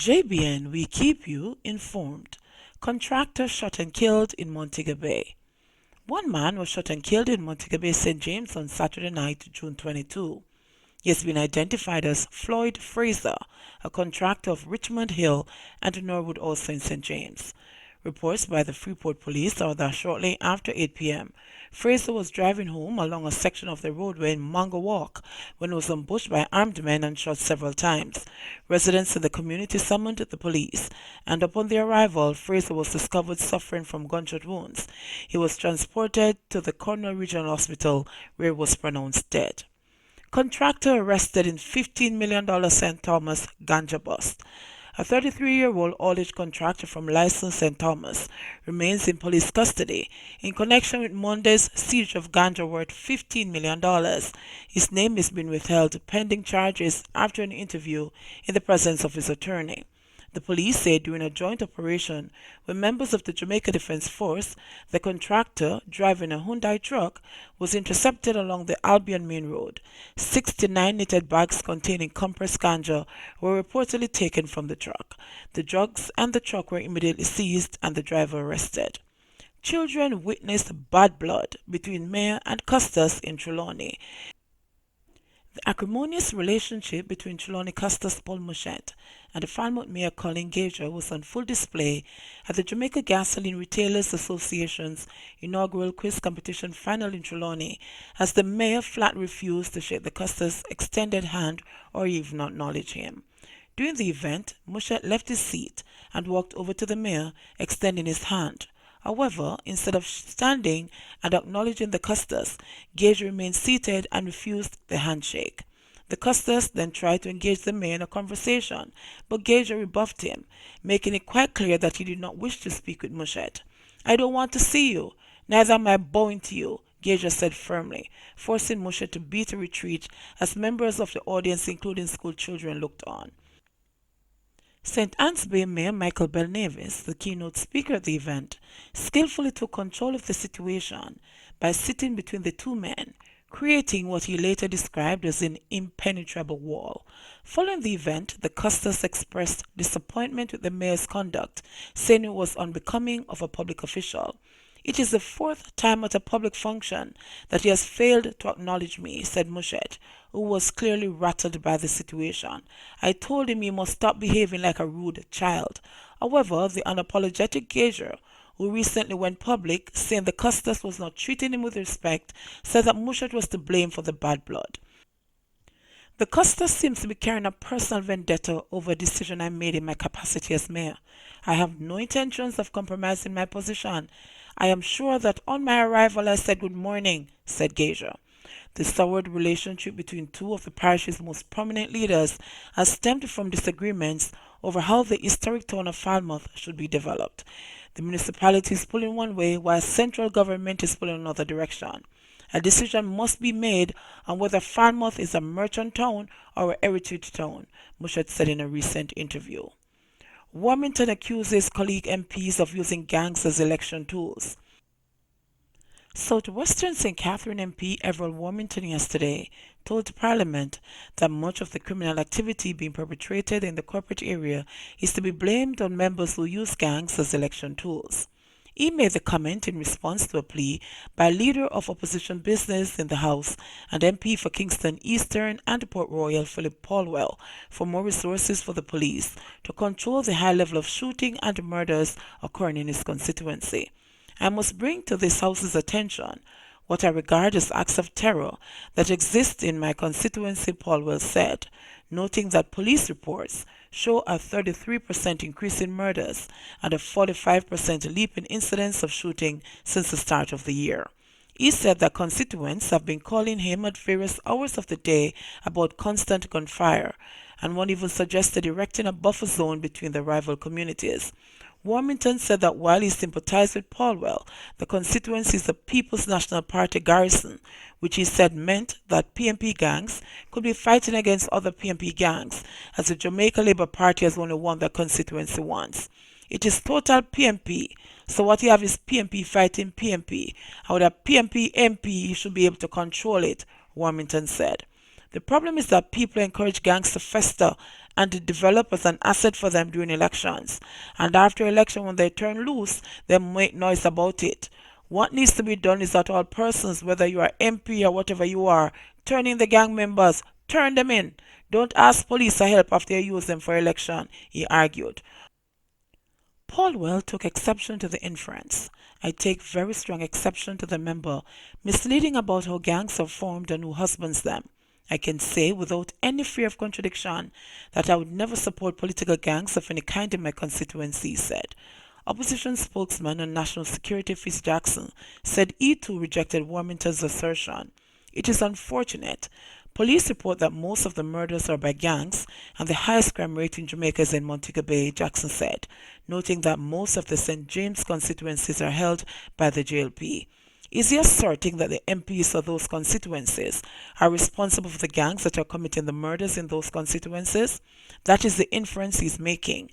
JBN, we keep you informed. Contractor shot and killed in Montego Bay. One man was shot and killed in Montego Bay, St. James on Saturday night, June 22. He has been identified as Floyd Fraser, a contractor of Richmond Hill and Norwood, also in St. James. Reports by the Freeport Police are that shortly after 8 p.m., Fraser was driving home along a section of the roadway in Kwok when he was ambushed by armed men and shot several times. Residents in the community summoned the police, and upon their arrival, Fraser was discovered suffering from gunshot wounds. He was transported to the Cornwall Regional Hospital, where he was pronounced dead. Contractor arrested in $15 million St. Thomas ganja bust. A 33-year-old haulage contractor from licensed St. Thomas remains in police custody in connection with Monday's siege of ganja worth $15 million. His name has been withheld pending charges after an interview in the presence of his attorney. The police said during a joint operation with members of the Jamaica Defense Force, the contractor, driving a Hyundai truck, was intercepted along the Albion Main Road. 69 knitted bags containing compressed ganja were reportedly taken from the truck. The drugs and the truck were immediately seized and the driver arrested. Children witnessed bad blood between Mayor and Custos in Trelawny. The acrimonious relationship between Trelawny Custos Paul Muschett and the Falmouth Mayor Collen Gager was on full display at the Jamaica Gasoline Retailers Association's inaugural quiz competition final in Trelawny, as the mayor flat refused to shake the Custos' extended hand or even acknowledge him. During the event, Muschett left his seat and walked over to the mayor, extending his hand. However, instead of standing and acknowledging the Custos, Gager remained seated and refused the handshake. The Custos then tried to engage the mayor in a conversation, but Gager rebuffed him, making it quite clear that he did not wish to speak with Muschett. "I don't want to see you, neither am I bowing to you," Gager said firmly, forcing Muschett to beat a retreat as members of the audience, including school children, looked on. St. Anne's Bay Mayor Michael Belnavis, the keynote speaker at the event, skillfully took control of the situation by sitting between the two men, creating what he later described as an impenetrable wall. Following the event, the Custos expressed disappointment with the mayor's conduct, saying it was unbecoming of a public official. "It is the fourth time at a public function that he has failed to acknowledge me," said Muschett, who was clearly rattled by the situation. "I told him he must stop behaving like a rude child." However, the unapologetic Gager, who recently went public saying the Custos was not treating him with respect, said that Muschett was to blame for the bad blood. "The Custos seems to be carrying a personal vendetta over a decision I made in my capacity as mayor. I have no intentions of compromising my position. I am sure that on my arrival I said good morning," said Gager. The soured relationship between two of the parish's most prominent leaders has stemmed from disagreements over how the historic town of Falmouth should be developed. The municipality is pulling one way while central government is pulling another direction. A decision must be made on whether Falmouth is a merchant town or a heritage town, Muschett said in a recent interview. Warmington accuses colleague MPs of using gangs as election tools. Southwestern St. Catherine MP Everett Warmington yesterday told Parliament that much of the criminal activity being perpetrated in the corporate area is to be blamed on members who use gangs as election tools. He made the comment in response to a plea by leader of opposition business in the House and MP for Kingston Eastern and Port Royal Philip Paulwell for more resources for the police to control the high level of shooting and murders occurring in his constituency. "I must bring to this House's attention what I regard as acts of terror that exist in my constituency," Paulwell said, noting that police reports show a 33% increase in murders and a 45% leap in incidents of shooting since the start of the year. He said that constituents have been calling him at various hours of the day about constant gunfire, and one even suggested erecting a buffer zone between the rival communities. Warmington said that while he sympathized with Paulwell, the constituency is the People's National Party garrison, which he said meant that PNP gangs could be fighting against other PNP gangs, as the Jamaica Labour Party has only won their constituency once. "It is total PNP, so what you have is PNP fighting PNP, and with a PNP MP you should be able to control it," Warmington said. The problem is that people encourage gangs to fester and to develop as an asset for them during elections. And after election, when they turn loose, they make noise about it. What needs to be done is that all persons, whether you are MP or whatever you are, turn in the gang members, turn them in. Don't ask police for help after you use them for election, he argued. Paulwell took exception to the inference. I take very strong exception to the member misleading about how gangs are formed and who husbands them. I can say without any fear of contradiction that I would never support political gangs of any kind in my constituency, he said. Opposition spokesman on national security Fitz Jackson said he too rejected Warmington's assertion. It is unfortunate. Police report that most of the murders are by gangs and the highest crime rate in Jamaica is in Montego Bay, Jackson said, noting that most of the St. James constituencies are held by the JLP. Is he asserting that the MPs of those constituencies are responsible for the gangs that are committing the murders in those constituencies? That is the inference he's making.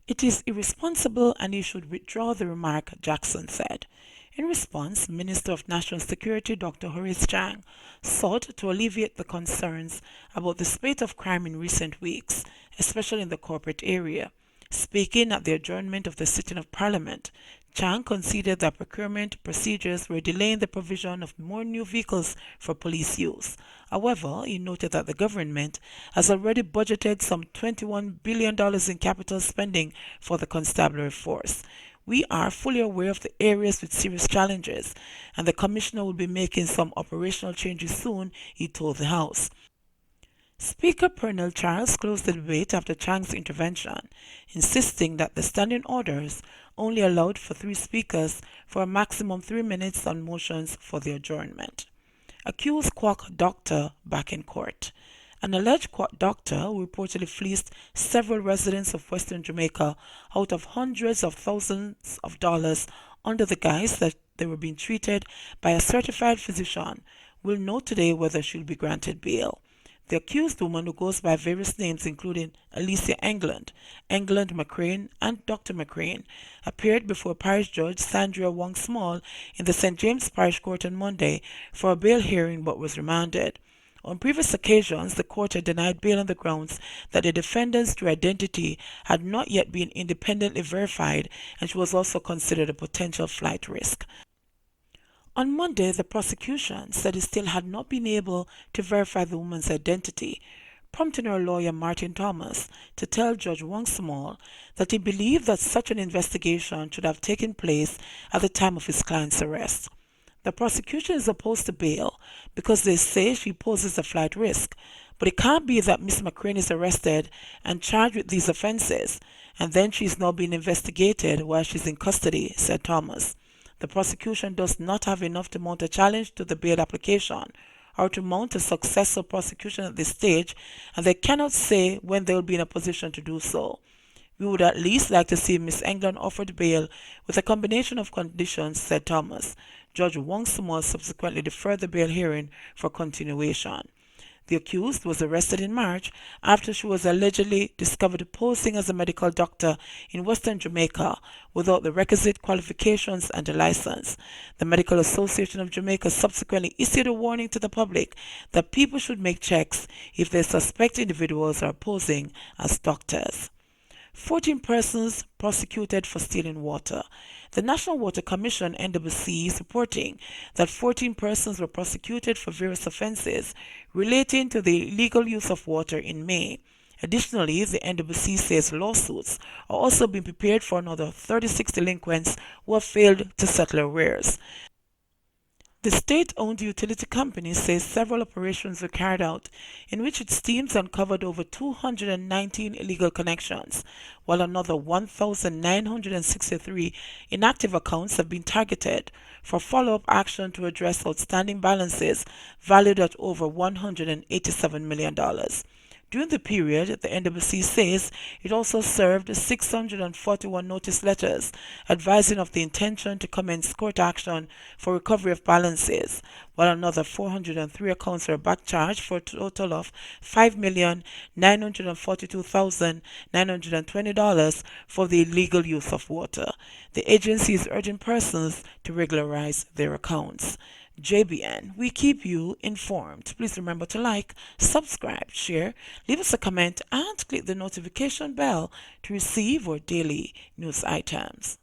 It is irresponsible and he should withdraw the remark, Jackson said. In response, Minister of National Security Dr. Horace Chang sought to alleviate the concerns about the spate of crime in recent weeks, especially in the corporate area. Speaking at the adjournment of the sitting of Parliament, Chang conceded that procurement procedures were delaying the provision of more new vehicles for police use. However, he noted that the government has already budgeted some $21 billion in capital spending for the constabulary force. We are fully aware of the areas with serious challenges, and the Commissioner will be making some operational changes soon, he told the House. Speaker Pernell Charles closed the debate after Chang's intervention, insisting that the standing orders only allowed for 3 speakers for a maximum 3 minutes on motions for the adjournment. Accused Kwok doctor back in court. An alleged Kwok doctor who reportedly fleeced several residents of Western Jamaica out of hundreds of thousands of dollars under the guise that they were being treated by a certified physician will know today whether she'll be granted bail. The accused woman, who goes by various names including Alicia England McCrane, and Dr. McCrane, appeared before Parish Judge Sandra Wong Small in the St. James Parish Court on Monday for a bail hearing but was remanded. On previous occasions, the court had denied bail on the grounds that the defendant's true identity had not yet been independently verified and she was also considered a potential flight risk. On Monday, the prosecution said it still had not been able to verify the woman's identity, prompting her lawyer Martin Thomas to tell Judge Wong Small that he believed that such an investigation should have taken place at the time of his client's arrest. The prosecution is opposed to bail because they say she poses a flight risk, but it can't be that Miss McCrane is arrested and charged with these offences, and then she is now being investigated while she's in custody, said Thomas. The prosecution does not have enough to mount a challenge to the bail application or to mount a successful prosecution at this stage, and they cannot say when they will be in a position to do so. We would at least like to see Miss England offered bail with a combination of conditions, said Thomas. Judge Wong Small subsequently deferred the bail hearing for continuation. The accused was arrested in March after she was allegedly discovered posing as a medical doctor in Western Jamaica without the requisite qualifications and a license. The Medical Association of Jamaica subsequently issued a warning to the public that people should make checks if they suspect individuals are posing as doctors. 14 persons prosecuted for stealing water. The National Water Commission (NWC) is reporting that 14 persons were prosecuted for various offences relating to the illegal use of water in May. Additionally, the NWC says lawsuits are also being prepared for another 36 delinquents who have failed to settle arrears. The state-owned utility company says several operations were carried out in which its teams uncovered over 219 illegal connections, while another 1,963 inactive accounts have been targeted for follow-up action to address outstanding balances valued at over $187 million. During the period, the NWC says it also served 641 notice letters advising of the intention to commence court action for recovery of balances, while another 403 accounts were backcharged for a total of $5,942,920 for the illegal use of water. The agency is urging persons to regularize their accounts. JBN, we keep you informed. Please remember to like, subscribe, share, leave us a comment, and click the notification bell to receive our daily news items.